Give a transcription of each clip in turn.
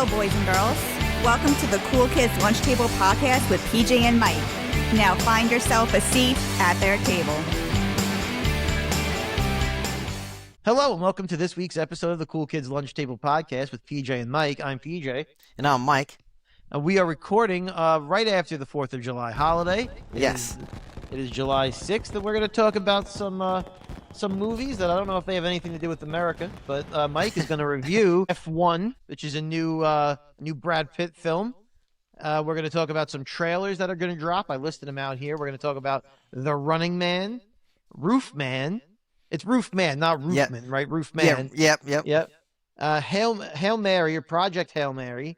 Hello, boys and girls. Welcome to the Cool Kids Lunch Table Podcast with PJ and Mike. Now find yourself a seat at their table. Hello, and welcome to this week's episode of the Cool Kids Lunch Table Podcast with PJ and Mike. I'm PJ. And I'm Mike. We are recording right after the 4th of July holiday. Yes. It is July 6th, and we're going to talk about some movies that I don't know if they have anything to do with America, but Mike is going to review F1, which is a new Brad Pitt film. We're going to talk about some trailers that are going to drop. I listed them out here. We're going to talk about The Running Man, Roofman. It's Roofman, not Roofman, right? Roofman. Yep. Hail Mary, or Project Hail Mary.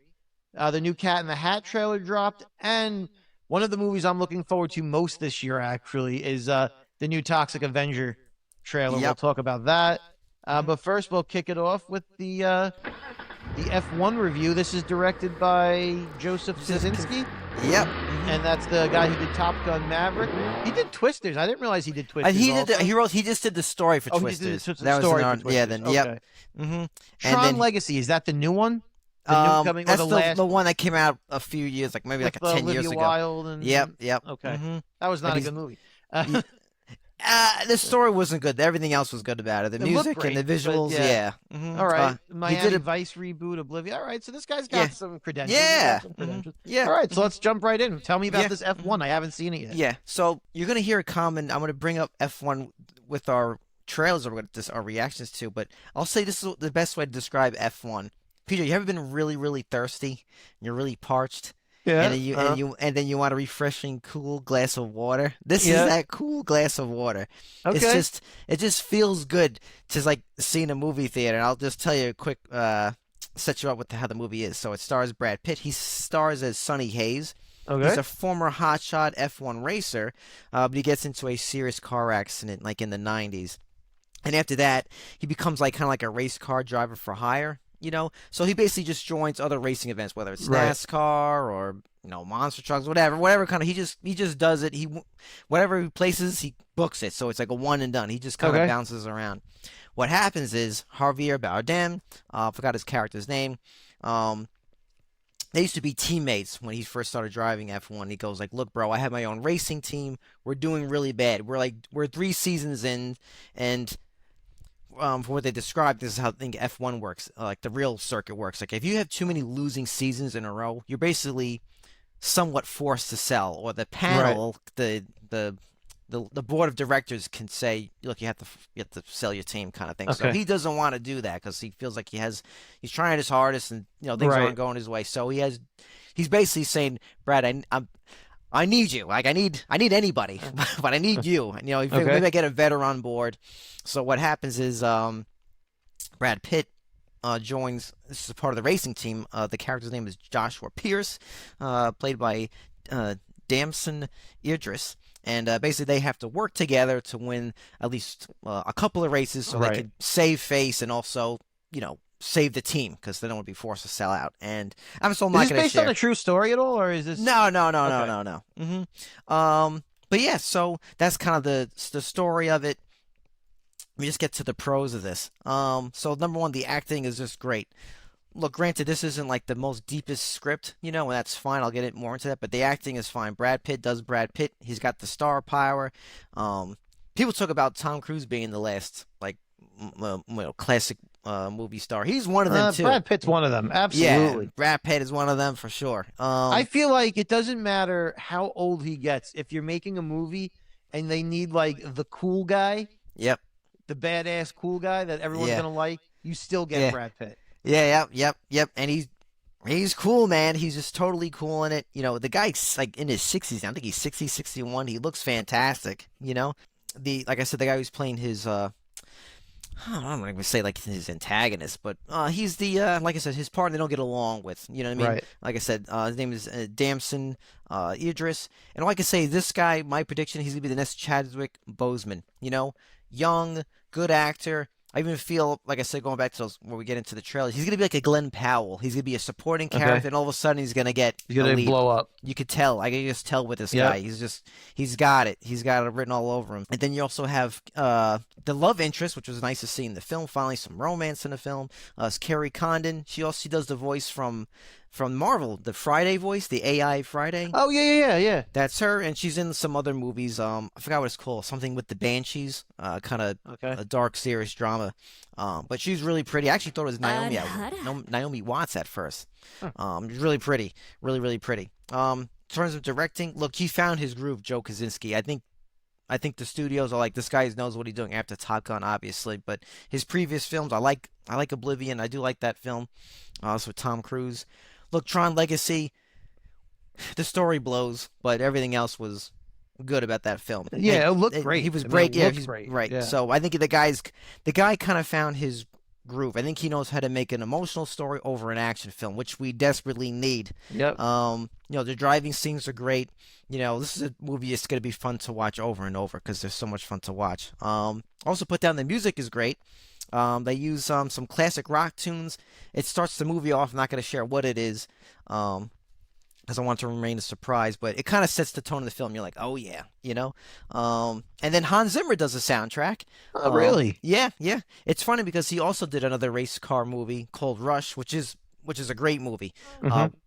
The new Cat in the Hat trailer dropped, and one of the movies I'm looking forward to most this year, actually, is the new Toxic Avenger trailer. We'll talk about that. But first, we'll kick it off with the F1 review. This is directed by Joseph Kosinski. Yep. And that's the guy who did Top Gun Maverick. He did Twisters. I didn't realize he did Twisters. He just did the story for Twisters. That was Twisters. Yeah. Then okay. Yep. Mm-hmm. Tron Legacy, is that the new one? That's the one that came out a few years, like maybe like 10 years ago. Wilde and... Yep. Okay. Mm-hmm. That was not a good movie. The story wasn't good. Everything else was good about it. The music great, and the visuals, yeah. Mm-hmm. All right. Miami Vice reboot, Oblivion. All right, so this guy's got some credentials. Yeah. Yeah. All right, so let's jump right in. Tell me about this F1. I haven't seen it yet. Yeah. So you're going to hear a comment. I'm going to bring up F1 with our trailers or our reactions to, but I'll say this is the best way to describe F1. Peter, you ever been really, really thirsty? And you're really parched? Yeah. And then you want a refreshing, cool glass of water. This is that cool glass of water. Okay. It just feels good to like seeing a movie theater. And I'll just tell you a quick set you up with how the movie is. So it stars Brad Pitt. He stars as Sonny Hayes. Okay. He's a former hotshot F1 racer, but he gets into a serious car accident like in the 90s. And after that, he becomes like kind of like a race car driver for hire. You know, so he basically just joins other racing events, whether it's NASCAR or monster trucks, whatever kind of. He just does it. Whatever places he books it, so it's like a one and done. He just kind of bounces around. What happens is Javier Bardem, forgot his character's name. They used to be teammates when he first started driving F1. He goes like, "Look, bro, I have my own racing team. We're doing really bad. We're 3 seasons in, and." For what they described, this is how I think F1 works, like the real circuit works. Like if you have too many losing seasons in a row, you're basically somewhat forced to sell, or the panel, the board of directors can say, look, you have to sell your team, kind of thing. Okay. So he doesn't want to do that because he feels like he's trying his hardest, and things aren't going his way. So he's basically saying, Brad, I need you. Like I need anybody, but I need you. And, maybe I get a veteran on board. So what happens is Brad Pitt joins. This is part of the racing team. The character's name is Joshua Pierce, played by Damson Idris. And basically they have to work together to win at least a couple of races so they can save face and also, save the team because they don't want to be forced to sell out. And I'm so not going to share. Is this based on a true story at all, or is this? No. Mm-hmm. But yeah, so that's kind of the story of it. Let me just get to the pros of this. So number one, the acting is just great. Look, granted, this isn't like the most deepest script, and that's fine. I'll get more into that, but the acting is fine. Brad Pitt does Brad Pitt. He's got the star power. People talk about Tom Cruise being the last classic movie star. He's one of them too. Brad Pitt's one of them, absolutely. Yeah, Brad Pitt is one of them for sure. I feel like it doesn't matter how old he gets. If you're making a movie and they need like the cool guy, yep, the badass cool guy that everyone's gonna like, you still get Brad Pitt. Yeah, yep, and he's cool, man. He's just totally cool in it. The guy's like in his 60s. I think he's 60, 61. He looks fantastic. Like I said, the guy who's playing his I'm not going to say like his antagonist, but he's the like I said, his partner they don't get along with. You know what I mean? Right. Like I said, his name is Damson Idris, and all I can say, this guy, my prediction, he's gonna be the next Chadwick Boseman. Young, good actor. I even feel, like I said, going back to those where we get into the trailers, he's gonna be like a Glenn Powell. He's gonna be a supporting character, and all of a sudden he's gonna get He's a gonna lead. blow up. You could tell. I can just tell with this Yep. guy. He's got it. He's got it written all over him. And then you also have the love interest, which was nice to see in the film. Finally, some romance in the film. It's Carrie Condon. She does the voice from Marvel, the Friday voice, the AI Friday. Oh yeah. That's her, and she's in some other movies. I forgot what it's called. Something with the Banshees. Kind of Okay. a dark, serious drama. But she's really pretty. I actually thought it was Naomi Watts at first. She's really pretty, really, really pretty. In terms of directing, look, he found his groove, Joe Kosinski. I think the studios are like, this guy knows what he's doing after Top Gun, obviously. But his previous films, I like Oblivion. I do like that film. Also with Tom Cruise. Look, Tron Legacy, the story blows, but everything else was good about that film. Yeah, it looked great. He was I mean, great. it Yeah, looked he's great. right. Yeah. So I think the guy kind of found his groove. I think he knows how to make an emotional story over an action film, which we desperately need. Yep. The driving scenes are great. This is a movie that's going to be fun to watch over and over because there's so much fun to watch. Also put down the music is great. They use some classic rock tunes. It starts the movie off. I'm not going to share what it is because I want to remain a surprise, but it kind of sets the tone of the film. You're like, oh yeah, And then Hans Zimmer does the soundtrack. Oh, really? Yeah. It's funny because he also did another race car movie called Rush, which is a great movie.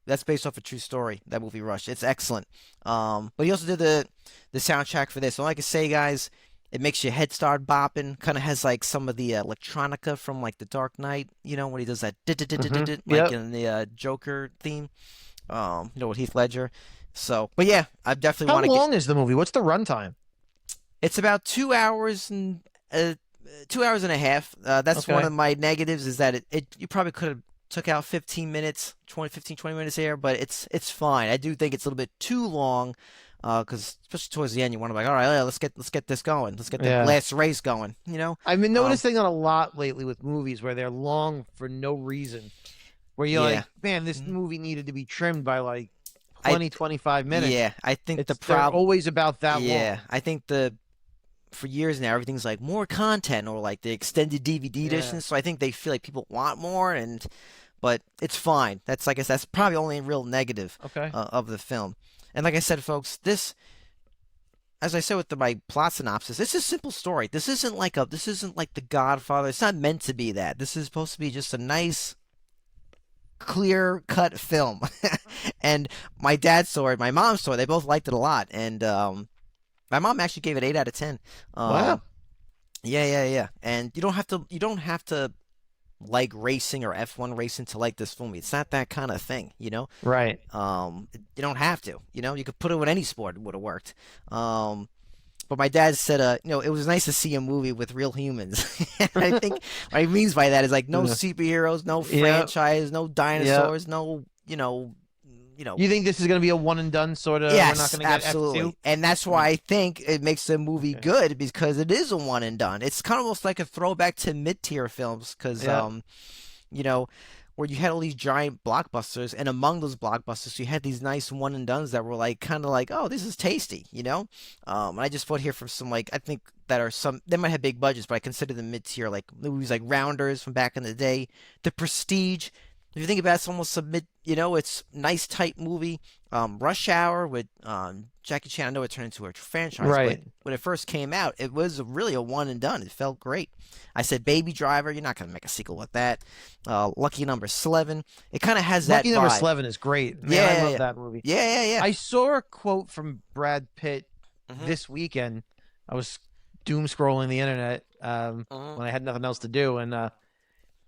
That's based off a true story. That movie Rush, it's excellent. But he also did the soundtrack for this. So like I say, guys, it makes your head start bopping. Kind of has like some of the electronica from like The Dark Knight. When he does that like in the Joker theme. With Heath Ledger. So, but yeah, I definitely want to. How long is the movie? What's the runtime? It's about 2 hours and 2 hours and a half. That's one of my negatives is that you probably could have took out 15 minutes, 20 minutes here, but it's fine. I do think it's a little bit too long. Because especially towards the end, you want to be like, all right, let's get this going. Let's get the last race going. I've been noticing that a lot lately with movies where they're long for no reason. Where you're like, man, this movie needed to be trimmed by like 25 minutes. Yeah, I think the they're problem always about that long. Yeah, I think for years now everything's like more content or like the extended DVD editions. So I think they feel like people want more, but it's fine. I guess that's probably only a real negative of the film. And like I said, folks, this, as I said with my plot synopsis, this is a simple story. This isn't like The Godfather. It's not meant to be that. This is supposed to be just a nice, clear-cut film. And my dad saw it, my mom saw it. They both liked it a lot. And my mom actually gave it 8 out of 10. Wow. Yeah. And you don't have to like racing or F1 racing to like this film. It's not that kind of thing, Right. You don't have to, you could put it with any sport. It would have worked. But my dad said, it was nice to see a movie with real humans. I think what he means by that is like no superheroes, no franchise, no dinosaurs, no, You think this is going to be a one and done sort of? Yes, we're not going to get absolutely. F2? And that's why I think it makes the movie good because it is a one and done. It's kind of almost like a throwback to mid-tier films because, where you had all these giant blockbusters, and among those blockbusters, you had these nice one and dones that were like kind of like, oh, this is tasty, And I just put here for some I think that are they might have big budgets, but I consider them mid-tier, like movies like Rounders from back in the day, The Prestige. If you think about it, it's almost a it's nice tight movie. Rush Hour with Jackie Chan. I know it turned into a franchise, right? But when it first came out, it was really a one and done. It felt great. I said Baby Driver. You're not gonna make a sequel with that. Lucky Number 11. It kind of has that. Lucky Number 11 is great. Man, I love that movie. Yeah. I saw a quote from Brad Pitt this weekend. I was doom scrolling the internet when I had nothing else to do, and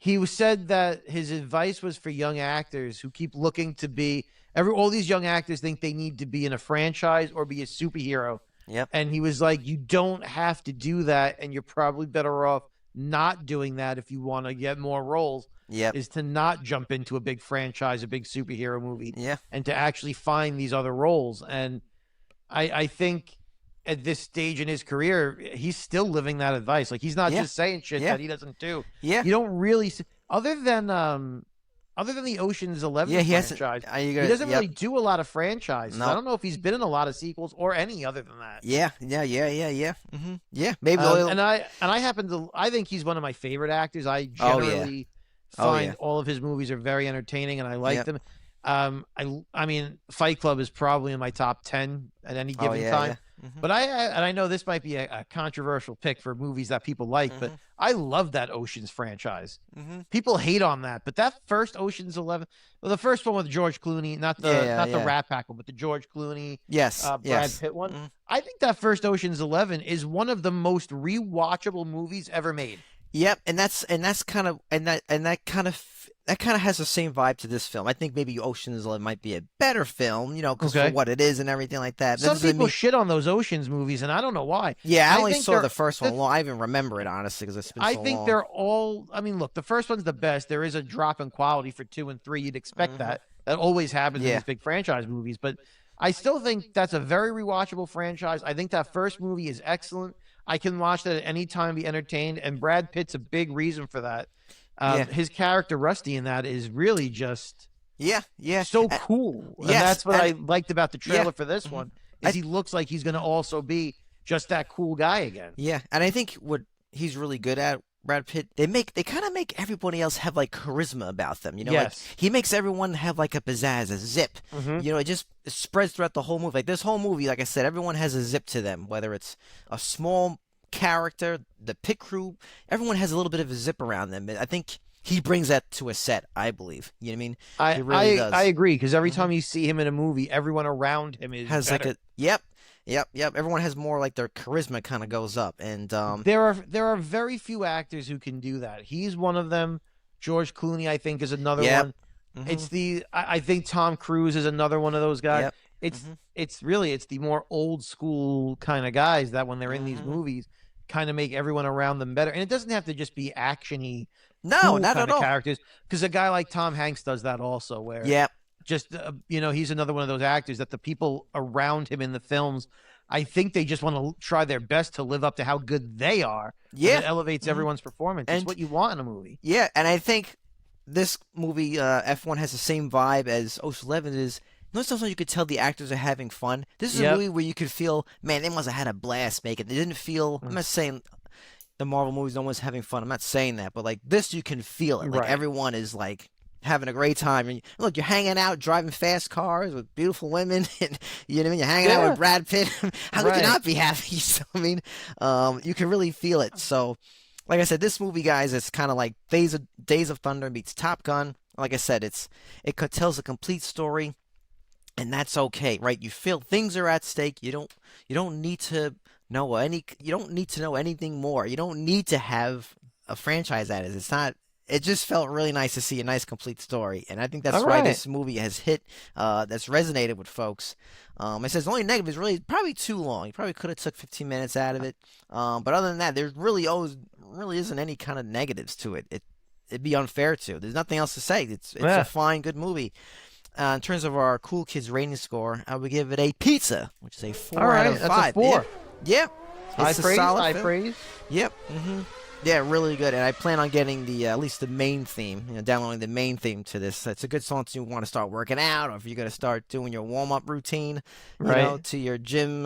he said that his advice was for young actors who keep looking to be all these young actors think they need to be in a franchise or be a superhero. Yep. And he was like, you don't have to do that, and you're probably better off not doing that if you want to get more roles. Yep. Is to not jump into a big franchise, a big superhero movie. Yeah. And to actually find these other roles. And I think at this stage in his career, he's still living that advice. Like, he's not just saying shit that he doesn't do. Yeah. You don't really see, other than other than the Ocean's 11 Yeah, he hasn't. franchise, You he gotta, doesn't yep. really do a lot of franchises. No. I don't know if he's been in a lot of sequels or any other than that. Yeah. Yeah. Maybe. I think he's one of my favorite actors. I Oh, yeah. generally Oh, find yeah. all of his movies are very entertaining, and I like Yep. them. I mean, Fight Club is probably in my top 10 at any Oh, given yeah. time. Yeah. But I know this might be a controversial pick for movies that people like, but I love that Ocean's franchise. People hate on that, but that first Ocean's 11, well, the first one with George Clooney, not the Rat Pack one, but the George Clooney, Yes. Brad Yes. Pitt one. I think that first Ocean's 11 is one of the most rewatchable movies ever made. Yep, and that kind of has the same vibe to this film. I think maybe Ocean's 11 might be a better film, because Okay. for what it is and everything like that. Some people shit on those Ocean's movies, and I don't know why. Yeah, I only think saw they're- the first one. Well, I even remember it honestly because it's been I so think long. they're all. I mean, look, the first one's the best. There is a drop in quality for 2 and 3. You'd expect that. That always happens in Yeah. these big franchise movies. But I still think that's a very rewatchable franchise. I think that first movie is excellent. I can watch that at any time, be entertained, and Brad Pitt's a big reason for that. Yeah. His character Rusty in that is really just Yeah. so cool. And yes, that's what I and- liked about the trailer yeah. for this one. Is he looks like he's going to also be just that cool guy again. Yeah, and I think what he's really good at, Brad Pitt, they kind of make everybody else have like charisma about them. Yes. Like he makes everyone have like a pizzazz, a zip. It spreads throughout the whole movie. Like this whole movie, like I said, everyone has a zip to them. Whether it's a small character, the pit crew, everyone has a little bit of a zip around them. I think he brings that to a set. I believe. You know what I mean? He really does. I agree because every time you see him in a movie, everyone around him is has better. like a yep. Everyone has more like their charisma kind of goes up, and There are very few actors who can do that. He's one of them. George Clooney, I think, is another Yep. one. I think Tom Cruise is another one of those guys. Yep. It's the more old school kind of guys that when they're in these movies kind of make everyone around them better. And it doesn't have to just be actiony. No, cool not kind at of all. characters, because a guy like Tom Hanks does that also. Where Yep. just he's another one of those actors that the people around him in the films, I think they just want to try their best to live up to how good they are. Yeah. And it elevates everyone's performance. It's And- what you want in a movie. Yeah, and I think this movie, F1, has the same vibe as Ocean's 11 is. Sometimes you could tell the actors are having fun. This is a Yep. movie where you could feel, man, they must have had a blast making. They didn't feel. I'm not saying the Marvel movies no one's having fun. I'm not saying that, but like this, you can feel it. Like Right. everyone is like having a great time. And look, you're hanging out, driving fast cars with beautiful women, and you know what I mean. You're hanging out Yeah. with Brad Pitt. How could Right. you not be happy? So I mean, you can really feel it. So, like I said, this movie, guys, it's kind of like Days of Thunder meets Top Gun. Like I said, it tells a complete story, and that's okay, right? You feel things are at stake. You don't need to know anything more. You don't need to have a franchise at it. It's not. It just felt really nice to see a nice complete story, and I think that's All why right. this movie has hit. That's resonated with folks. It says the only negative is really probably too long. You probably could have took 15 minutes out of it. But other than that, there really isn't any kind of negatives to it. It'd be unfair to. There's nothing else to say. It's Yeah. a fine, good movie. In terms of our Cool Kids rating score, I would give it a pizza, which is a 4 All right, out of that's a 5. 4. Yeah. High It's a praise. solid High film. praise. Yep. Yeah, really good. And I plan on getting the at least the main theme, downloading the main theme to this. It's a good song to want to start working out, or if you're going to start doing your warm-up routine, Right. to your gym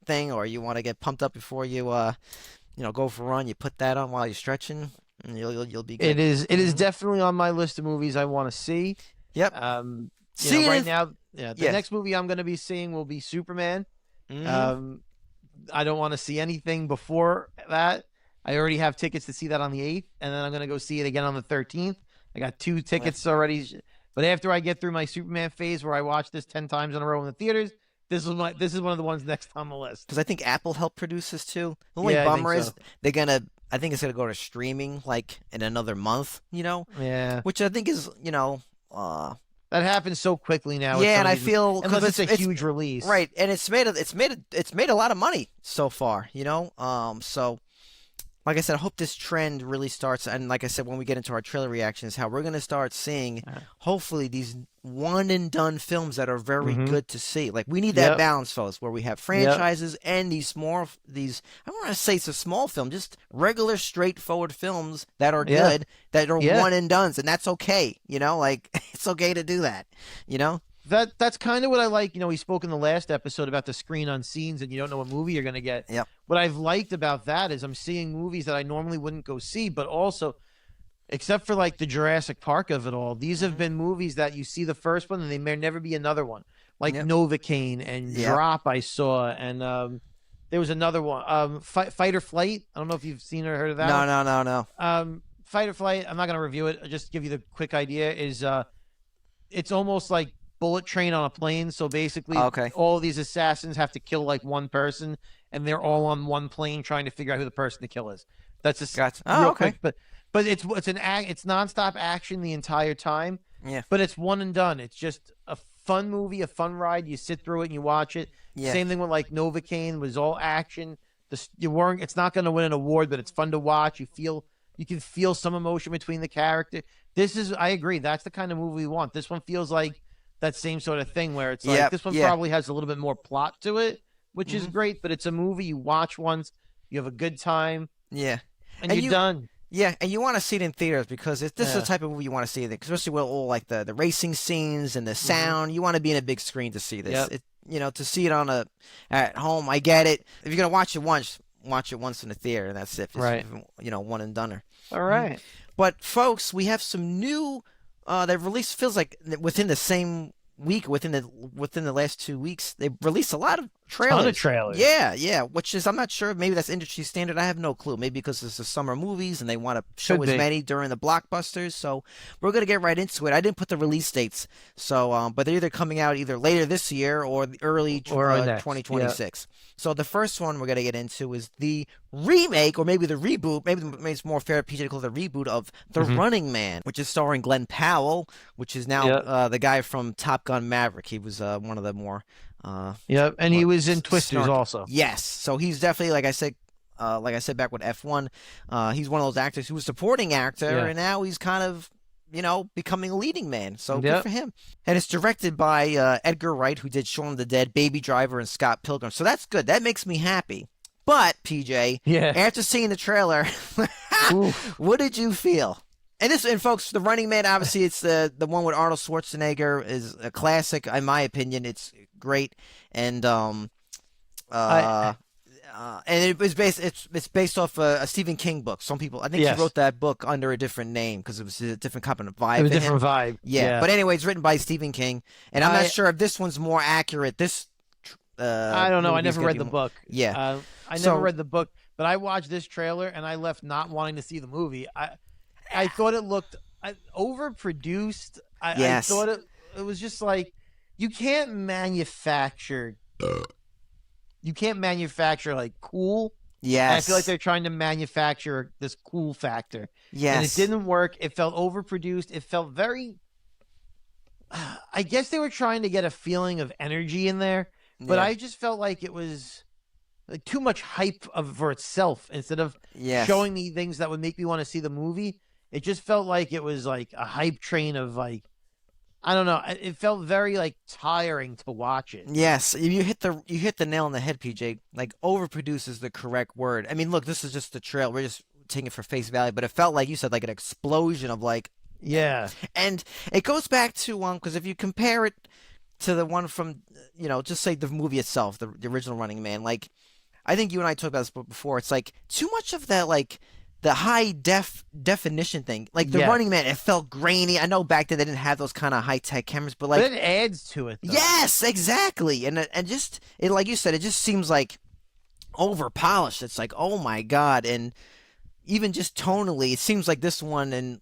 thing, or you want to get pumped up before you go for a run. You put that on while you're stretching, and you'll be good. It is definitely on my list of movies I want to see. Yep. Right now, the Yeah. next movie I'm going to be seeing will be Superman. Mhm. I don't want to see anything before that. I already have tickets to see that on the 8th, and then I'm going to go see it again on the 13th. I got 2 tickets already. But after I get through my Superman phase where I watch this 10 times in a row in the theaters, this is one of the ones next on the list. Because I think Apple helped produce this too. The only Yeah, I think bummer is so. I think it's gonna go to streaming like in another month. Yeah. Which I think is That happens so quickly now. with yeah, some and of I these- feel unless it's a it's huge release. right, and it's made a lot of money so far. So like I said, I hope this trend really starts. And like I said, when we get into our trailer reactions, how we're gonna start seeing hopefully these one and done films that are very Mhm. good to see. Like we need that Yep. balance, folks, where we have franchises and these I don't want to say it's a small film, just regular, straightforward films that are Yeah. good, that are Yeah. one and dones, and that's okay. Like it's okay to do that. You know? That's kind of what I like. We spoke in the last episode about the screen on scenes, and you don't know what movie you're going to get. Yep. What I've liked about that is I'm seeing movies that I normally wouldn't go see, but also, except for like the Jurassic Park of it all, these have been movies that you see the first one and they may never be another one. Like Yep. Novocaine and Yep. Drop I saw, and there was another one, Fight or Flight. I don't know if you've seen or heard of that. No. Fight or Flight. I'm not going to review it. I'll just give you the quick idea. It's almost like Bullet Train on a plane. So basically, Okay. all these assassins have to kill like one person, and they're all on one plane trying to figure out who the person to kill is. That's just Gotcha. real Oh, okay. quick, but it's nonstop action the entire time. Yeah. But it's one and done. It's just a fun movie, a fun ride. You sit through it and you watch it. Yeah. Same thing with like Novocaine was all action. It's not going to win an award, but it's fun to watch. You can feel some emotion between the character. I agree. That's the kind of movie we want. This one feels like that same sort of thing where it's like Yep, this one yeah. probably has a little bit more plot to it, which is great, but it's a movie you watch once, you have a good time, Yeah. and And you're done. Yeah, and you want to see it in theaters because this is Yeah. the type of movie you want to see, especially with all like the racing scenes and the sound. You want to be in a big screen to see this. Yep. To see it at home, I get it. If you're gonna watch it once in the theater, and that's it. It's, Right. One and doneer. All right. But folks, we have some new. They've released, feels like within the same week, within the last 2 weeks, they released a lot of trailers. Ton of trailers. Yeah, which is, I'm not sure, maybe that's industry standard. I have no clue. Maybe because it's the summer movies and they want to show Could as be. many during the blockbusters. So we're gonna get right into it. I didn't put the release dates, so but they're either coming out either later this year or the early Or next. 2026. So the first one we're gonna get into is the remake, or maybe the reboot. Maybe it's more fair, PJ, to call it the reboot of The Running Man, which is starring Glenn Powell, which is now the guy from Top Gun Maverick. He was one of the more Yep, and he was in Twisters snarky. also. Yes, so he's definitely, like I said back with F1, he's one of those actors who was supporting actor, Yeah. and now he's kind of, becoming a leading man. So good Yep. for him. And it's directed by Edgar Wright, who did Shaun of the Dead, Baby Driver, and Scott Pilgrim. So that's good. That makes me happy. But PJ, Yeah. after seeing the trailer, Oof. what did you feel? And folks, The Running Man, obviously, it's the one with Arnold Schwarzenegger, is a classic, in my opinion. It's great, and it was it's based off a Stephen King book. Some people, I think, Yes. he wrote that book under a different name because it was a different kind of vibe. It was a to different him. vibe. Yeah, but anyway, it's written by Stephen King, and I'm I- not sure if this one's more accurate. I don't know. I movie's never gonna read be the more- book. Yeah. I So- never read the book, but I watched this trailer and I left not wanting to see the movie. I thought it looked overproduced. Yes. I thought it was just like you can't manufacture. You can't manufacture like cool. Yes. And I feel like they're trying to manufacture this cool factor. Yes. And it didn't work. It felt overproduced. It felt very. I guess they were trying to get a feeling of energy in there, but Yeah. I just felt like it was like too much hype for itself instead of Yes. showing me things that would make me want to see the movie. It just felt like it was like a hype train of like, I don't know. It felt very like tiring to watch it. Yes, you hit the nail on the head, PJ. Like, overproduce is the correct word. I mean, look, this is just the trail. We're just taking it for face value, but it felt like you said, like an explosion of like, Yeah. and it goes back to because if you compare it to the one from, just say the movie itself, the original Running Man, like, I think you and I talked about this before. It's like too much of that, like the high definition thing. Like the Yeah. Running Man, it felt grainy. I know back then they didn't have those kind of high tech cameras, but like, But it adds to it, though. yes, exactly. And just it, like you said, it just seems like over polished. It's like, oh my god. And even just tonally, it seems like this one, and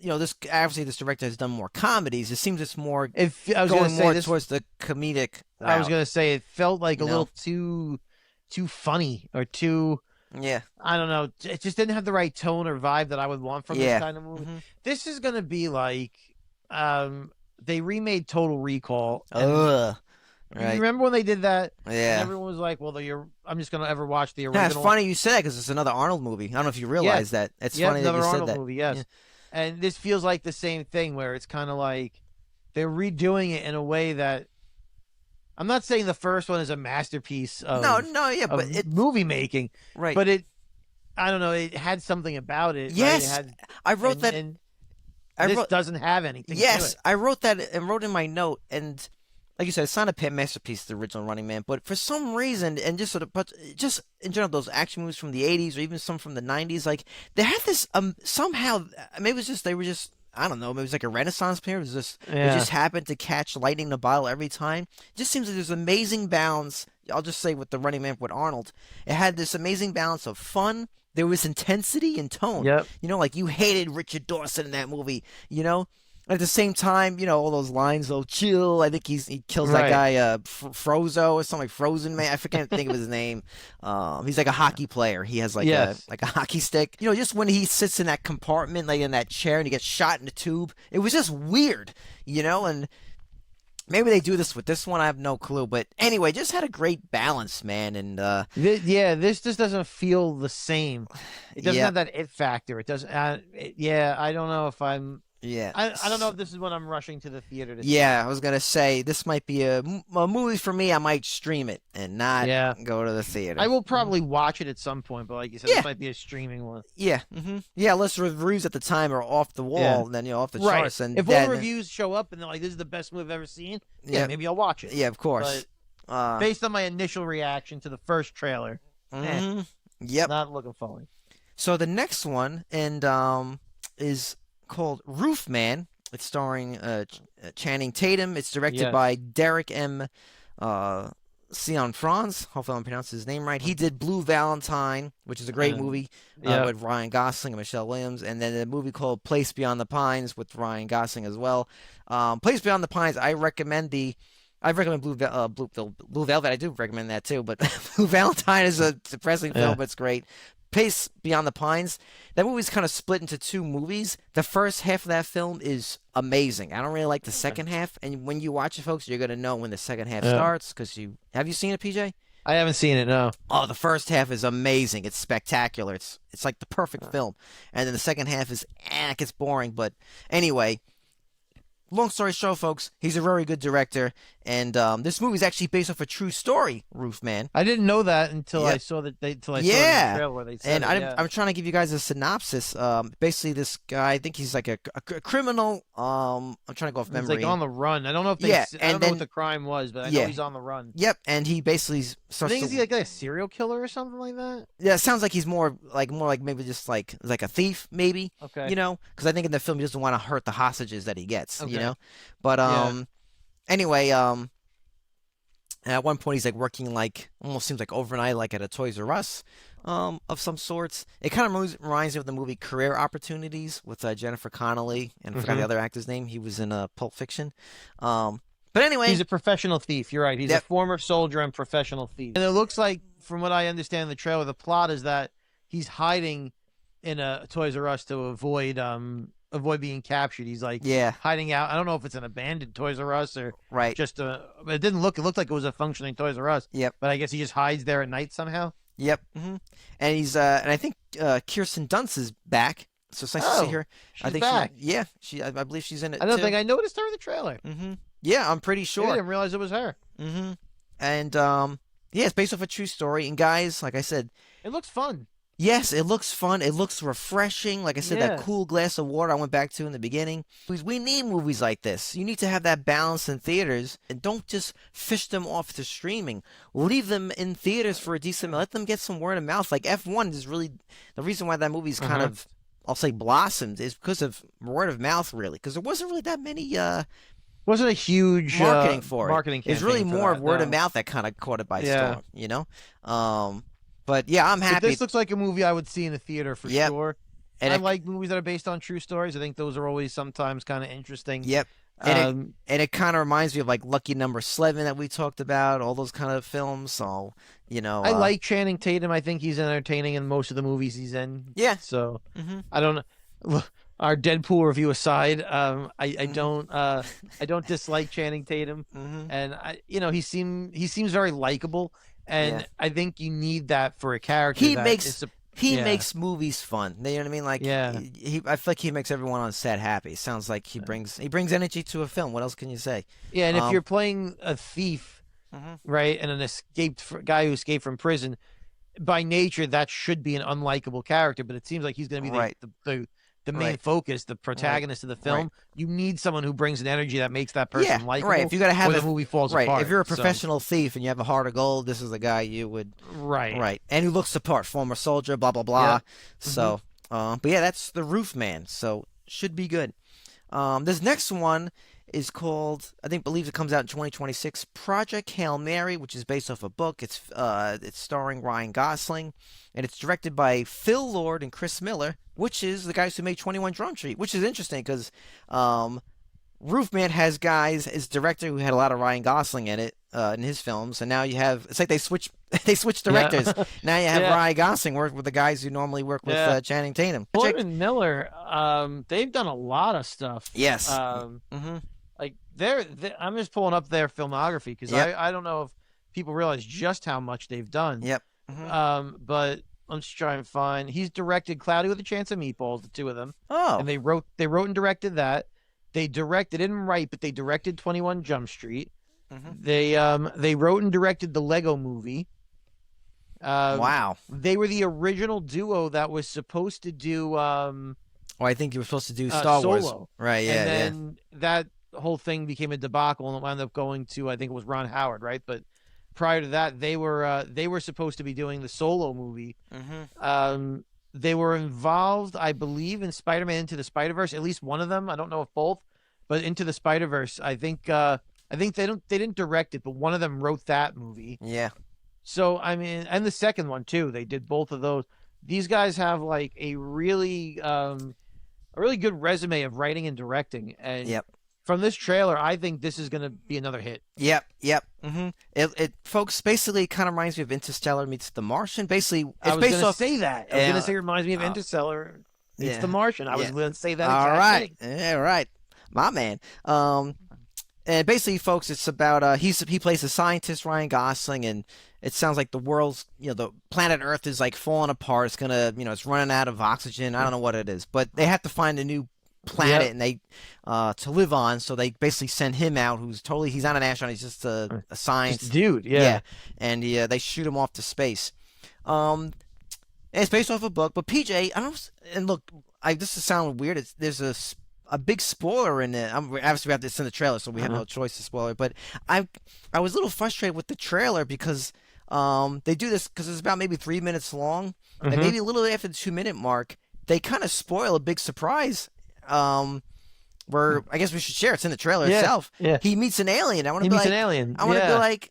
this obviously this director has done more comedies. It seems it's more I was going gonna say more this. towards the comedic I was route. gonna say it felt like a No. little too funny or too. Yeah. I don't know. It just didn't have the right tone or vibe that I would want from Yeah. this kind of movie. Mhm. This is gonna be like, they remade Total Recall. and Ugh. You Right. remember when they did that? And Yeah. everyone was like, "Well, I'm just gonna ever watch the Yeah, original." it's funny you said that because it's another Arnold movie. I don't know if you realize that. It's Yeah, funny that another you said Arnold that. movie. Yes, Yeah. and this feels like the same thing where it's kind of like they're redoing it in a way that I'm not saying the first one is a masterpiece of yeah, but movie making, right. but I don't know, it had something about it. Yes, right? I wrote that. And this doesn't have anything. Yes, to it. I wrote that and wrote in my note, and like you said, it's not a pet masterpiece, the original Running Man, but for some reason, and but just in general, those action movies from the '80s or even some from the '90s, like they had this somehow. Maybe it was just they were just. I don't know. Maybe it was like a Renaissance period. It was just It just happened to catch lightning in a bottle every time. It just seems like there's amazing balance. I'll just say with the Running Man with Arnold, it had this amazing balance of fun. There was intensity and tone. Yep. You know, like you hated Richard Dawson in that movie. You know, at the same time, you know all those lines. Oh, chill. I think he kills that guy Frozo or something like Frozen Man. I can't think of his name. He's like a hockey player. He has like a hockey stick. You know, just when he sits in that compartment, like in that chair, and he gets shot in the tube. It was just weird. You know, and maybe they do this with this one. I have no clue. But anyway, just had a great balance, man. And this just doesn't feel the same. It doesn't have that it factor. It doesn't. I don't know if I'm. Yeah, I don't know if this is when I'm rushing to the theater to see. Yeah, I was gonna say this might be a movie for me. I might stream it and not go to the theater. I will probably watch it at some point, but like you said, this might be a streaming one. Yeah, yeah. Unless reviews at the time are off the wall, and then off the charts. And if all reviews show up and they're like, "This is the best movie I've ever seen," maybe I'll watch it. Yeah, of course. But based on my initial reaction to the first trailer, not looking forward. So the next one is called Roofman. It's starring Channing Tatum. It's directed by Derek M. Cianfrance. Hopefully I'm pronouncing his name right. He did Blue Valentine, which is a great movie with Ryan Gosling and Michelle Williams, and then a movie called Place Beyond the Pines with Ryan Gosling as well. Place Beyond the Pines, I recommend Blue Velvet. I do recommend that too, but Blue Valentine is a depressing film, but it's great. Place Beyond the Pines, that movie's kind of split into two movies. The first half of that film is amazing. I don't really like the second half, and when you watch it, folks, you're going to know when the second half starts, because have you seen it, PJ? I haven't seen it, no. Oh, the first half is amazing. It's spectacular. It's like the perfect film. And then the second half is, it gets boring, but anyway, long story short, folks, he's a very good director, and this movie is actually based off a true story, Roofman. I didn't know that until I saw the trailer where they said I'm trying to give you guys a synopsis. Basically, this guy, I think he's like a criminal. I'm trying to go off memory. He's like on the run. I don't know if I don't know what the crime was, but I know he's on the run. Yep, and he basically starts. Is he like a serial killer or something like that? Yeah, it sounds like he's more like maybe just like a thief, maybe. Okay. You know, because I think in the film he doesn't want to hurt the hostages that he gets. Okay. You know, but anyway, at one point he's like working like almost seems like overnight, like at a Toys R Us, of some sorts. It kind of reminds me of the movie Career Opportunities with Jennifer Connelly, and I forgot the other actor's name. He was in Pulp Fiction. But anyway, he's a professional thief. You're right. He's a former soldier and professional thief. And it looks like, from what I understand in the trailer, the plot is that he's hiding in a Toys R Us to avoid being captured. He's like hiding out. I don't know if it's an abandoned Toys R Us or just it looked like it was a functioning Toys R Us. Yep. But I guess he just hides there at night somehow. Yep. And he's and I think Kirsten Dunst is back. So it's nice to see her. She's back. I believe she's in it. I don't too. think I noticed her in the trailer. Yeah, I'm pretty sure. I didn't realize it was her. And it's based off a true story. And guys, like I said, it looks fun. Yes, it looks fun. It looks refreshing. Like I said, that cool glass of water I went back to in the beginning. We need movies like this. You need to have that balance in theaters, and don't just fish them off to streaming. Leave them in theaters for a decent. Let them get some word of mouth. Like F1 is really the reason why that movie's kind of, I'll say, blossomed is because of word of mouth, really. Because there wasn't really that many. Wasn't a huge marketing for it. Marketing campaign. It's really more of word of mouth that kind of caught it by storm. You know. But yeah, I'm happy. But this looks like a movie I would see in a theater for sure. And I like movies that are based on true stories. I think those are always sometimes kind of interesting. Yep. And it kind of reminds me of like Lucky Number 11 that we talked about, all those kind of films. So, you know. I like Channing Tatum. I think he's entertaining in most of the movies he's in. Yeah. So, I don't know. Our Deadpool review aside, I don't dislike Channing Tatum. And, he seems very likable. And I think you need that for a character he Yeah. makes movies fun. You know what I mean? Like, Yeah. I feel like he makes everyone on set happy. Sounds like he brings energy to a film. What else can you say? Yeah, and if Um, you're playing a thief, mhm. right, and an guy who escaped from prison, by nature that should be an unlikable character, but it seems like he's going to be Right. the main Right. focus, the protagonist of the film. Right. You need someone who brings an energy that makes that person likable. Right. If you gotta have or the movie falls right. apart. If you're a So, professional thief and you have a heart of gold, this is the guy you would right. right, and who looks the part, former soldier, blah blah blah. Yeah. So, but yeah, that's the Roofman. So should be good. This next one is called, believes it comes out in 2026, Project Hail Mary, which is based off a book. It's starring Ryan Gosling, and it's directed by Phil Lord and Chris Miller, which is the guys who made 21 Jump Street, which is interesting because Roofman has guys as director who had a lot of Ryan Gosling in it in his films, and now you have, it's like they switch directors. Yeah. Now you have Yeah. Ryan Gosling work with the guys who normally work with Channing Tatum. Lord and Miller, they've done a lot of stuff. Yes. Like I'm just pulling up their filmography because Yep. I don't know if people realize just how much they've done. Yep. But let's try and find. He's directed Cloudy with a Chance of Meatballs, the two of them, Oh. and they wrote and directed that. They didn't write, but they directed 21 Jump Street. They wrote and directed the Lego Movie. Wow. They were the original duo that was supposed to do Well, I think you were supposed to do Star Wars. Solo. Right, yeah, and then that whole thing became a debacle and it wound up going to, I think it was Ron Howard, right? But prior to that, they were supposed to be doing the Solo movie. They were involved, I believe, in Spider-Man Into the Spider-Verse. At least one of them. I don't know if both, but Into the Spider-Verse. I think they didn't direct it, but one of them wrote that movie. Yeah. So I mean, and the second one too. They did both of those. These guys have like a really good resume of writing and directing. And Yep. from this trailer, I think this is going to be another hit. Yep. It folks, basically kind of reminds me of Interstellar meets The Martian. Basically, it's I was based going to off. say that. I was going to say it reminds me of Interstellar. It's The Martian. I was going to say that exact thing. Yeah, right. My man. And basically, folks, it's about he plays a scientist, Ryan Gosling, and it sounds like the world's, the planet Earth is like falling apart. It's gonna, it's running out of oxygen. I don't know what it is, but they have to find a new planet and they to live on. So they basically send him out, he's not an astronaut. He's just a science Just a dude. Yeah. And they shoot him off to space. And it's based off a book, but PJ, I don't. And look, this is sound weird. There's a big spoiler in it. Obviously, we have this in the trailer, so we have no choice to spoil it. But I was a little frustrated with the trailer because they do this because it's about maybe 3 minutes long, and maybe a little after the 2-minute mark, they kind of spoil a big surprise. Where I guess we should share. It's in the trailer itself. Yeah. He meets an alien. I want to He be meets like, an alien. I want to be like,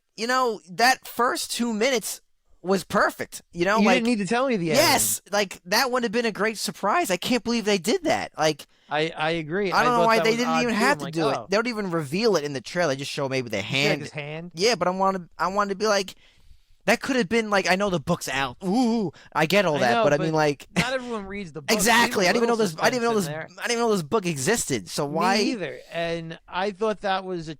that first 2 minutes was perfect. You like, didn't need to tell me the alien. yes, like that would have been a great surprise. I can't believe they did that. Like. I agree. I don't know thought why that they was didn't odd, even too. have I'm to like, do it. oh. They don't even reveal it in the trailer. They just show maybe the Like hand. his hand. Yeah, but I wanted to be like, that could have been like, I know the book's out. Ooh, I get all that, know, but I mean, like, not everyone reads the book. exactly. I didn't even know this. I didn't even know this. There. I didn't even know this book existed. So why? Me either. And I thought that was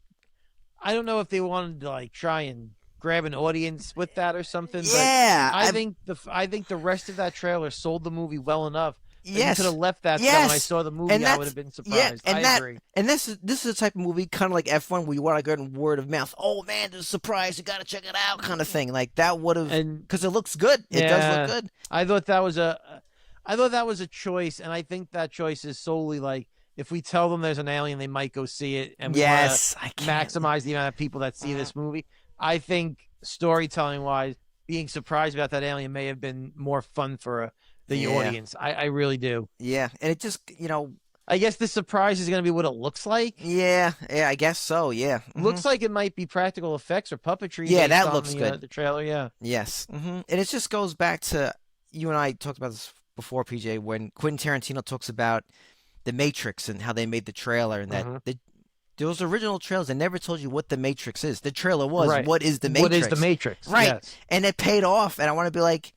I don't know if they wanted to like try and grab an audience with that or something. Yeah, but I think the rest of that trailer sold the movie well enough. Yes. You could have left that Yes. stuff when I saw the movie. And I would have been surprised. Yeah, and I agree. And this is the type of movie, kind of like F1, where you want to go in word of mouth. Oh man, there's a surprise! You got to check it out, kind of thing. Like that would have, because it looks good. It does look good. I thought that was a choice, and I think that choice is solely like if we tell them there's an alien, they might go see it, and we want to maximize the amount of people that see this movie. I think storytelling wise, being surprised about that alien may have been more fun for the audience. I really do. Yeah, and it just, I guess the surprise is going to be what it looks like. Yeah, I guess so. Yeah, Looks like it might be practical effects or puppetry. Yeah, based that on looks the, good. The trailer, yeah. Yes, and it just goes back to you and I talked about this before, PJ, when Quentin Tarantino talks about the Matrix and how they made the trailer, and that those original trailers, they never told you what the Matrix is. The trailer was, what is the Matrix? What is the Matrix? Right, yes. And it paid off. And I want to be like,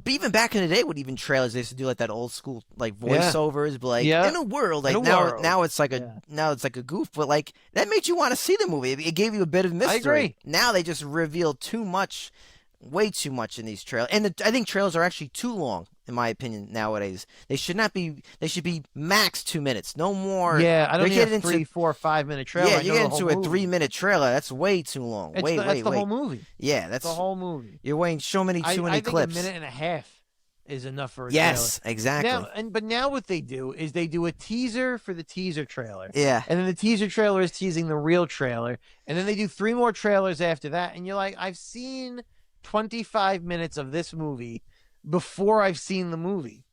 even back in the day, with even trailers, they used to do like that old school like voiceovers, but like in a world, like now it's like a goof, but like that made you want to see the movie. It gave you a bit of mystery. I agree. Now they just reveal too much Way too much in these trailers, and I think trailers are actually too long, in my opinion. Nowadays, they should not be. They should be max 2 minutes, no more. Yeah, I don't They're need a 3, 4, 5 minute trailer. Yeah, I you know get the whole into a movie. 3-minute trailer. That's way too long. That's Wait. the whole movie. Yeah, that's the whole movie. You're waiting so many too many I think clips. a minute and a half is enough for a Yes, trailer. exactly. But now what they do is they do a teaser for the teaser trailer. Yeah. And then the teaser trailer is teasing the real trailer. And then they do 3 more trailers after that. And you're like, I've seen 25 minutes of this movie before I've seen the movie.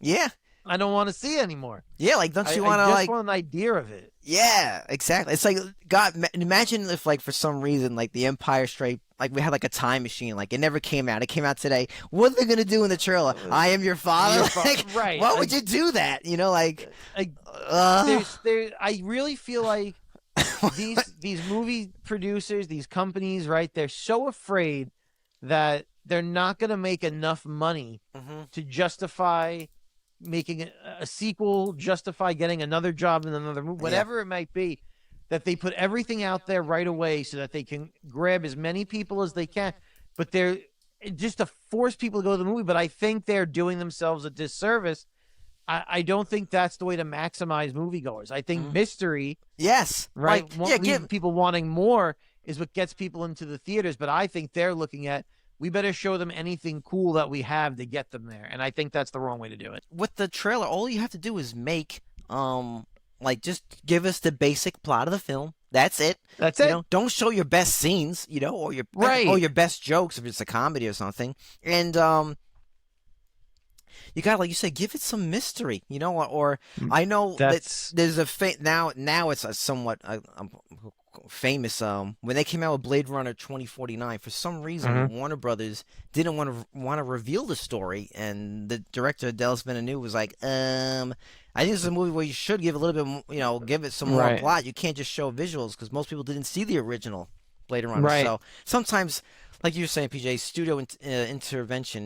Yeah. I don't want to see anymore. Yeah, like, don't you want to, I just like... want an idea of it. Yeah, exactly. It's like, God, imagine if, like, for some reason, like, the Empire Straight, like, we had, like, a time machine, like, it never came out. It came out today. What are they going to do in the trailer? I am your father? Like, right. Why would you do that? You know, like... I really feel like these movie producers, these companies, right, they're so afraid that they're not going to make enough money to justify making a sequel, justify getting another job in another movie, whatever it might be, that they put everything out there right away so that they can grab as many people as they can. But they're just to force people to go to the movie. But I think they're doing themselves a disservice. I don't think that's the way to maximize moviegoers. I think mystery, yes, right, like, people wanting more is what gets people into the theaters. But I think they're looking at, we better show them anything cool that we have to get them there. And I think that's the wrong way to do it. With the trailer, all you have to do is make, like, just give us the basic plot of the film. That's it. That's you it. Know? Don't show your best scenes, you know, or your best jokes if it's a comedy or something. And you got, like you said, give it some mystery, you know. Or I know that there's a now it's a somewhat famous. When they came out with Blade Runner 2049, for some reason Warner Brothers didn't want to reveal the story, and the director Denis Villeneuve was like, I think this is a movie where you should give a little bit, you know, give it some more plot. You can't just show visuals because most people didn't see the original Blade Runner. Right. So sometimes, like you were saying, PJ, studio interference,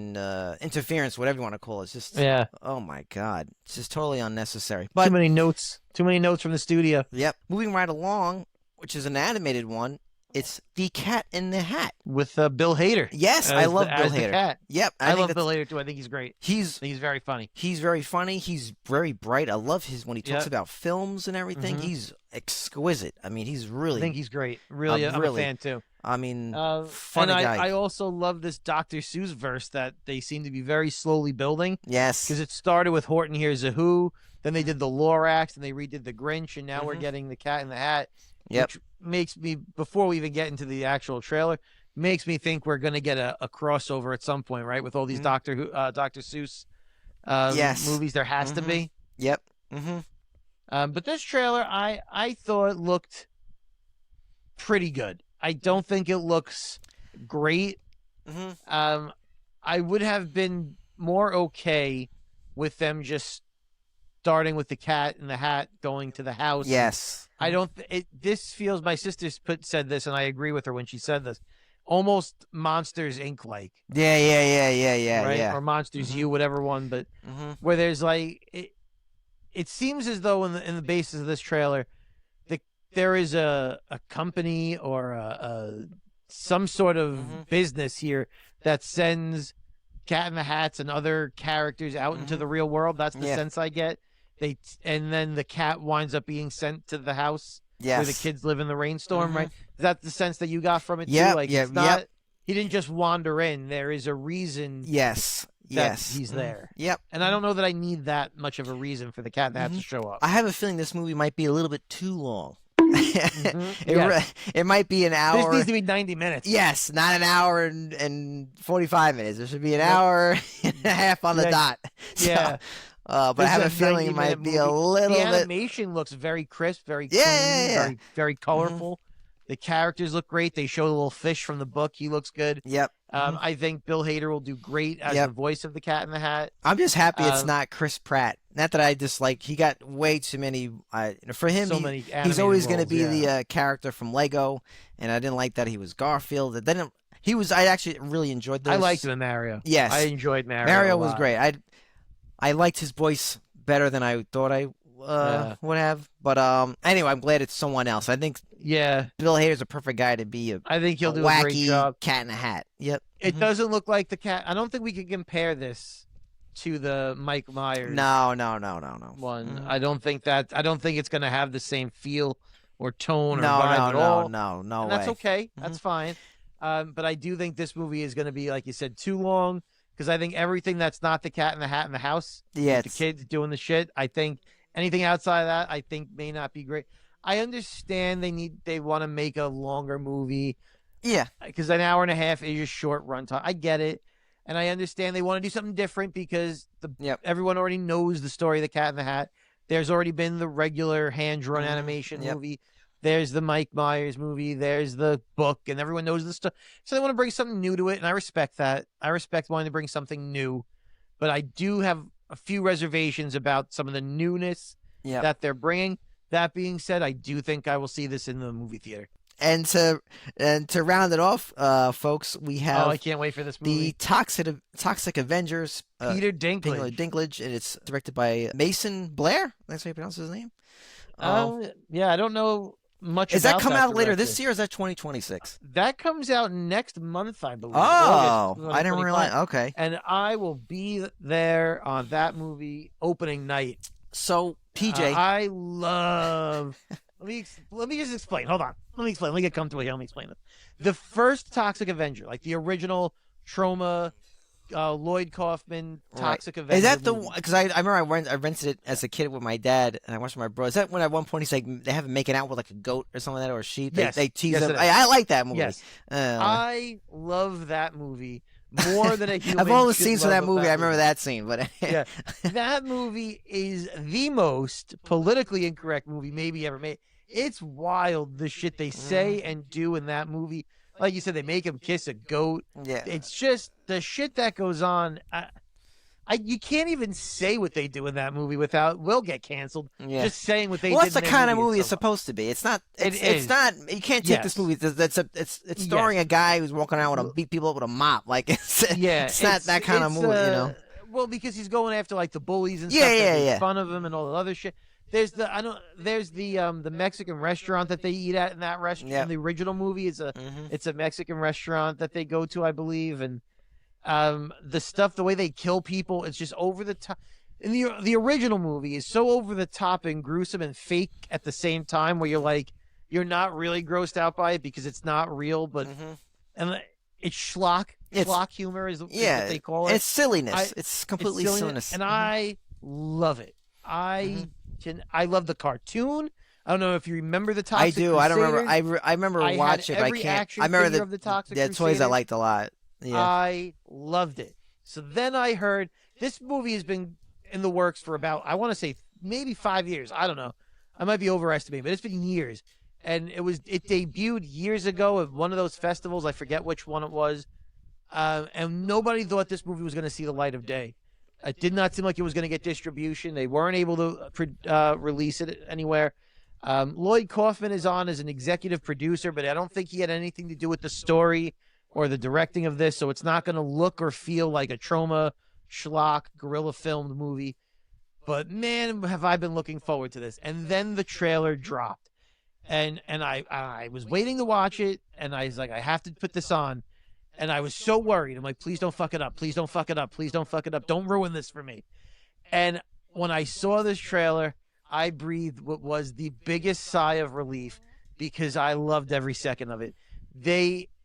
whatever you want to call it, it's just, oh my God, it's just totally unnecessary. But too many notes from the studio. Yep. Moving right along, which is an animated one. It's The Cat in the Hat with Bill Hader. Yes, I love Bill Hader. The cat. Yep, I love Bill Hader too. I think he's great. He's very funny. He's very funny. He's very bright. I love when he talks about films and everything. He's exquisite. I mean, he's really. I think he's great. Really, I'm a fan too. I mean, funny guy. I also love this Dr. Seuss verse that they seem to be very slowly building. Yes, because it started with Horton Hears a Who, then they did the Lorax, and they redid the Grinch, and now we're getting the Cat in the Hat. Yep. Which makes me, before we even get into the actual trailer, makes me think we're going to get a crossover at some point, right? With all these Dr. Seuss movies, there has to be. Yep. But this trailer, I thought looked pretty good. I don't think it looks great. I would have been more okay with them just starting with the Cat in the Hat, going to the house. Yes. I don't. This feels. My sister said this, and I agree with her when she said this. Almost Monsters Inc. like. Yeah. Right? Yeah. Or Monsters U, whatever one, but where there's like it seems as though in the basis of this trailer, there is a company or some sort of business here that sends Cat in the Hats and other characters out into the real world. That's the sense I get. And then the cat winds up being sent to the house where the kids live in the rainstorm, right? Is that the sense that you got from it too? Like, it's not, he didn't just wander in. There is a reason. Yes. He's there. Yep. And I don't know that I need that much of a reason for the Cat in the Hat to show up. I have a feeling this movie might be a little bit too long. It might be an hour. This needs to be 90 minutes. Yes, not an hour and 45 minutes. There should be an hour and a half on the dot. So, but I have a feeling it might be a little bit. The animation looks very crisp, very clean, very colorful. The characters look great. They show the little fish from the book. He looks good. Yep. I think Bill Hader will do great as the voice of the Cat in the Hat. I'm just happy it's not Chris Pratt. Not that I dislike. He got way too many. For him, he's always going to be the character from Lego, and I didn't like that he was Garfield. I actually really enjoyed this. I liked him in Mario. Yes, I enjoyed Mario. Mario was great. I liked his voice better than I thought I would have. But anyway, I'm glad it's someone else. I think Bill Hader's a perfect guy to be I think he'll do wacky a great job. Cat in a Hat. Yep. It doesn't look like the cat. I don't think we can compare this to the Mike Myers No. one. I don't think it's going to have the same feel or tone or No, vibe at all. no And way. that's okay. That's fine. But I do think this movie is going to be, like you said, too long, because I think everything that's not the Cat in the Hat in the house, Yeah, the kids doing the shit, I think anything outside of that, I think may not be great. I understand they want to make a longer movie. Yeah. Because an hour and a half is a short runtime. I get it. And I understand they want to do something different because everyone already knows the story of the Cat in the Hat. There's already been the regular hand-drawn animation movie. There's the Mike Myers movie. There's the book, and everyone knows the stuff. So they want to bring something new to it, and I respect that. I respect wanting to bring something new. But I do have a few reservations about some of the newness that they're bringing. That being said, I do think I will see this in the movie theater. And to round it off, folks, we have I can't wait for this movie. the Toxic Avengers. Peter Dinklage. And it's directed by Mason Blair. That's how you pronounce his name. Yeah, I don't know much. Is about that come out later director. this year? Or is that 2026? That comes out next month, I believe. Oh, August I didn't 2025. realize. Okay. And I will be there on that movie opening night. So PJ, I love. Let me just explain. Hold on. Let me explain. Let me get comfortable here. Let me explain it. The first Toxic Avenger, like the original Trauma, Lloyd Kaufman Toxic Avenger. Is that the movie. one? Because I remember I rented it as a kid with my dad, and I watched my bro. Is that when at one point he's like they have him making out with like a goat or something like that, or a sheep? Yes. They tease Yes, him. it is. I like that movie. Yes. I love that movie more than a human. I've only should seen love that a movie. fat I remember that scene, but yeah, that movie is the most politically incorrect movie maybe ever made. It's wild the shit they say and do in that movie. Like you said, they make him kiss a goat. Yeah. It's just the shit that goes on. You can't even say what they do in that movie without we'll get canceled. Yeah. Just saying what they well, did. that's the kind of movie it's supposed to be. It's not. It's not. You can't take this movie. It's starring a guy who's walking around with a beat people up with a mop. Like it's not that kind of movie, you know. Well, because he's going after like the bullies and Yeah, stuff that yeah. make fun of him and all the other shit. There's the Mexican restaurant that they eat at in that restaurant. Yep. In the original movie is it's a Mexican restaurant that they go to, I believe, and the stuff, the way they kill people, it's just over the top. And the original movie is so over the top and gruesome and fake at the same time, where you're not really grossed out by it because it's not real, but and it's schlock humor is what they call it. It's silliness. It's completely silliness. And I love it. I love the cartoon. I don't know if you remember the Toxic I do. Crusaders. I don't remember. I remember watching it. I can't. I remember of the Toxic toys Crusaders. I liked a lot. Yeah. I loved it. So then I heard this movie has been in the works for about, I want to say maybe 5 years. I don't know. I might be overestimating, but it's been years. And it debuted years ago at one of those festivals. I forget which one it was. And nobody thought this movie was going to see the light of day. It did not seem like it was going to get distribution. They weren't able to release it anywhere. Lloyd Kaufman is on as an executive producer, but I don't think he had anything to do with the story or the directing of this, so it's not going to look or feel like a Trauma, schlock, guerrilla filmed movie. But man, have I been looking forward to this. And then the trailer dropped. And I was waiting to watch it, and I was like, I have to put this on. And I was so worried. I'm like, please don't fuck it up. Please don't fuck it up. Please don't fuck it up. Don't ruin this for me. And when I saw this trailer, I breathed what was the biggest sigh of relief because I loved every second of it.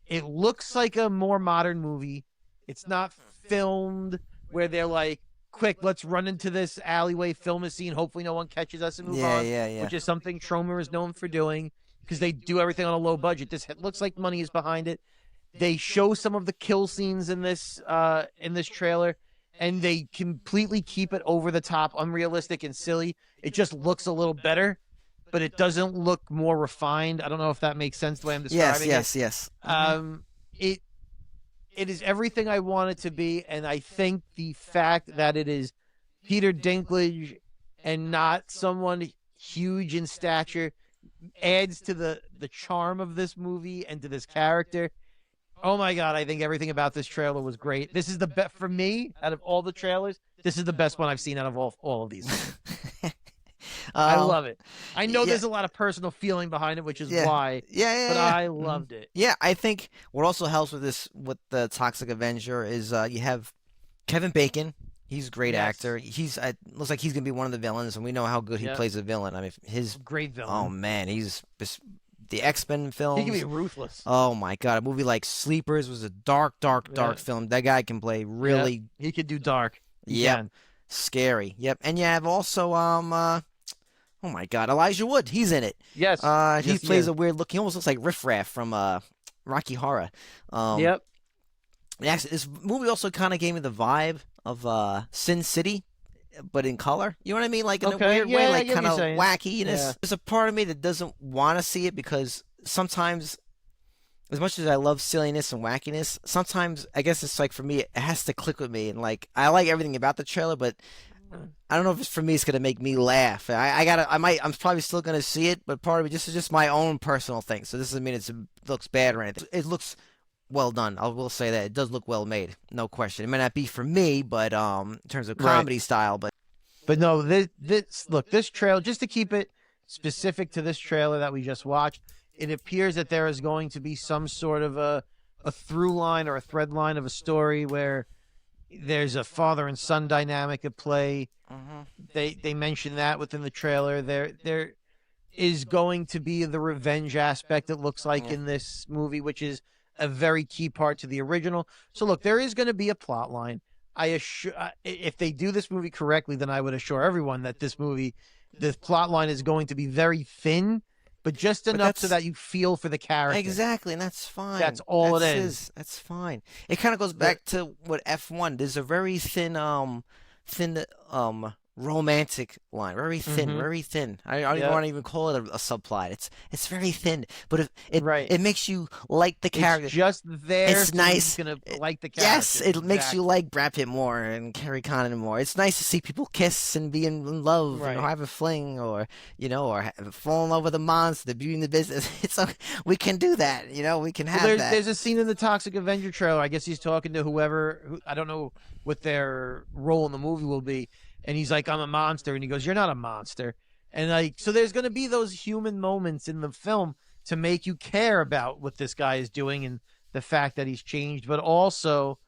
It looks like a more modern movie. It's not filmed where they're like, quick, let's run into this alleyway, film a scene. Hopefully no one catches us and move on. Yeah. Which is something Troma is known for doing because they do everything on a low budget. This looks like money is behind it. They show some of the kill scenes in this trailer, and they completely keep it over the top, unrealistic and silly. It just looks a little better, but it doesn't look more refined. I don't know if that makes sense the way I'm describing it. Yes. It is everything I want it to be, and I think the fact that it is Peter Dinklage and not someone huge in stature adds to the charm of this movie and to this character. Oh my God, I think everything about this trailer was great. This is the best for me out of all the trailers. This is the best one I've seen out of all of these. I love it. I know yeah. there's a lot of personal feeling behind it, which is Yeah. why. Yeah. But I loved it. Yeah, I think what also helps with the Toxic Avenger is you have Kevin Bacon. He's a great actor. He's looks like he's gonna be one of the villains, and we know how good he plays a villain. I mean, his great villain. Oh man, he's the X-Men films. He can be ruthless. Oh my god, a movie like Sleepers was a dark film. That guy can play really. He could do dark. Yeah, scary. Yep, and you have also oh my god, Elijah Wood. He's in it. Yes. He plays a weird look. He almost looks like Riff Raff from Rocky Horror. Yep. Actually, this movie also kind of gave me the vibe of Sin City, but in color. You know what I mean? Like in a weird way, like kind of wackiness. Yeah. There's a part of me that doesn't want to see it because sometimes, as much as I love silliness and wackiness, sometimes I guess it's like for me, it has to click with me. And like I like everything about the trailer, but I don't know if it's for me. It's gonna make me laugh. I'm probably still gonna see it, but part of it is just my own personal thing. So this doesn't mean it looks bad or anything. It looks well done. I will say that it does look well made, no question. It may not be for me, but in terms of comedy style, but no, this trailer, just to keep it specific to this trailer that we just watched, it appears that there is going to be some sort of a through line or a thread line of a story where there's a father and son dynamic at play. They mentioned that within the trailer. There is going to be the revenge aspect, it looks like, in this movie, which is a very key part to the original. So look, there is going to be a plot line. If they do this movie correctly, then I would assure everyone that the plot line is going to be very thin, but just enough so that you feel for the character. Exactly, and that's fine. That's all it is. That's fine. It kind of goes back to what F1. There's a very thin romantic line, very thin, very thin. I don't even want to even call it a subplot. It's very thin, but it makes you like the character. It's just there. It's nice. You're gonna like the character. Yes, it makes you like Brad Pitt more and Carrie Condon more. It's nice to see people kiss and be in love, or have a fling, or fall in love with a monster, the beauty in the business. We can do that. We can have that. There's a scene in the Toxic Avenger trailer. I guess he's talking to who I don't know what their role in the movie will be. And he's like, I'm a monster. And he goes, you're not a monster. And so there's going to be those human moments in the film to make you care about what this guy is doing and the fact that he's changed. But also,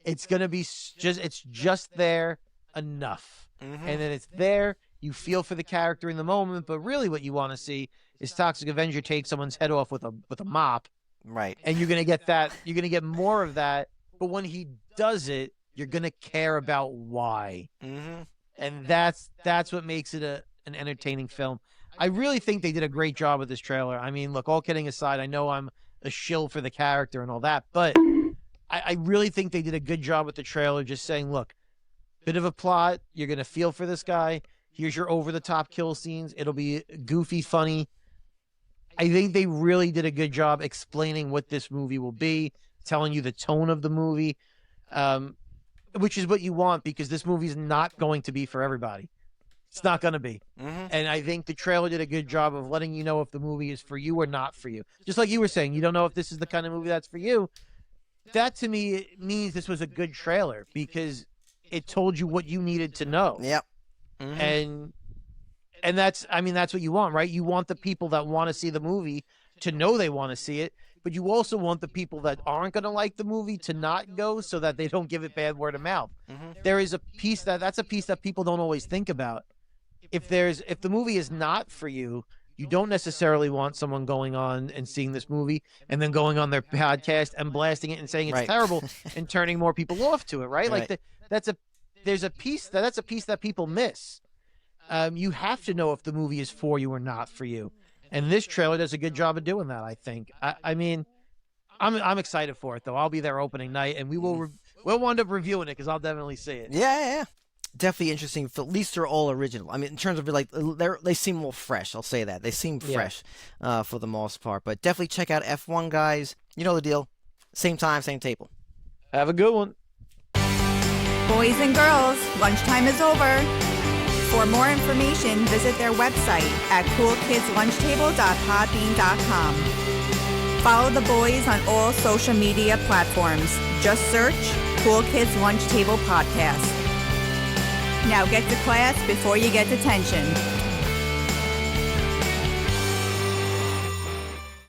it's going to be just there enough. And then it's there. You feel for the character in the moment. But really what you want to see is Toxic Avenger take someone's head off with a mop. Right. And you're going to get that. You're going to get more of that. But when he does it, you're going to care about why. And that's what makes it an entertaining film. I really think they did a great job with this trailer. I mean, look, all kidding aside, I know I'm a shill for the character and all that, but I really think they did a good job with the trailer, just saying, look, bit of a plot, you're going to feel for this guy, here's your over-the-top kill scenes, it'll be goofy, funny. I think they really did a good job explaining what this movie will be, telling you the tone of the movie, which is what you want, because this movie is not going to be for everybody. It's not going to be. And I think the trailer did a good job of letting you know if the movie is for you or not for you. Just like you were saying, you don't know if this is the kind of movie that's for you. That, to me, means this was a good trailer, because it told you what you needed to know. Yep. And that's what you want, right? You want the people that want to see the movie to know they want to see it. But you also want the people that aren't going to like the movie to not go, so that they don't give it bad word of mouth. There is a piece that's a piece that people don't always think about. If the movie is not for you, you don't necessarily want someone going on and seeing this movie and then going on their podcast and blasting it and saying it's terrible and turning more people off to it, right? Like that's a piece that people miss. You have to know if the movie is for you or not for you. And this trailer does a good job of doing that, I think. I mean, I'm excited for it, though. I'll be there opening night, and we'll wind up reviewing it, because I'll definitely see it. Yeah. Definitely interesting. At least they're all original. I mean, in terms of they seem more fresh. I'll say that. They seem fresh for the most part. But definitely check out F1, guys. You know the deal. Same time, same table. Have a good one. Boys and girls, lunchtime is over. For more information, visit their website at coolkidslunchtable.podbean.com. Follow the boys on all social media platforms. Just search Cool Kids Lunch Table Podcast. Now get to class before you get detention.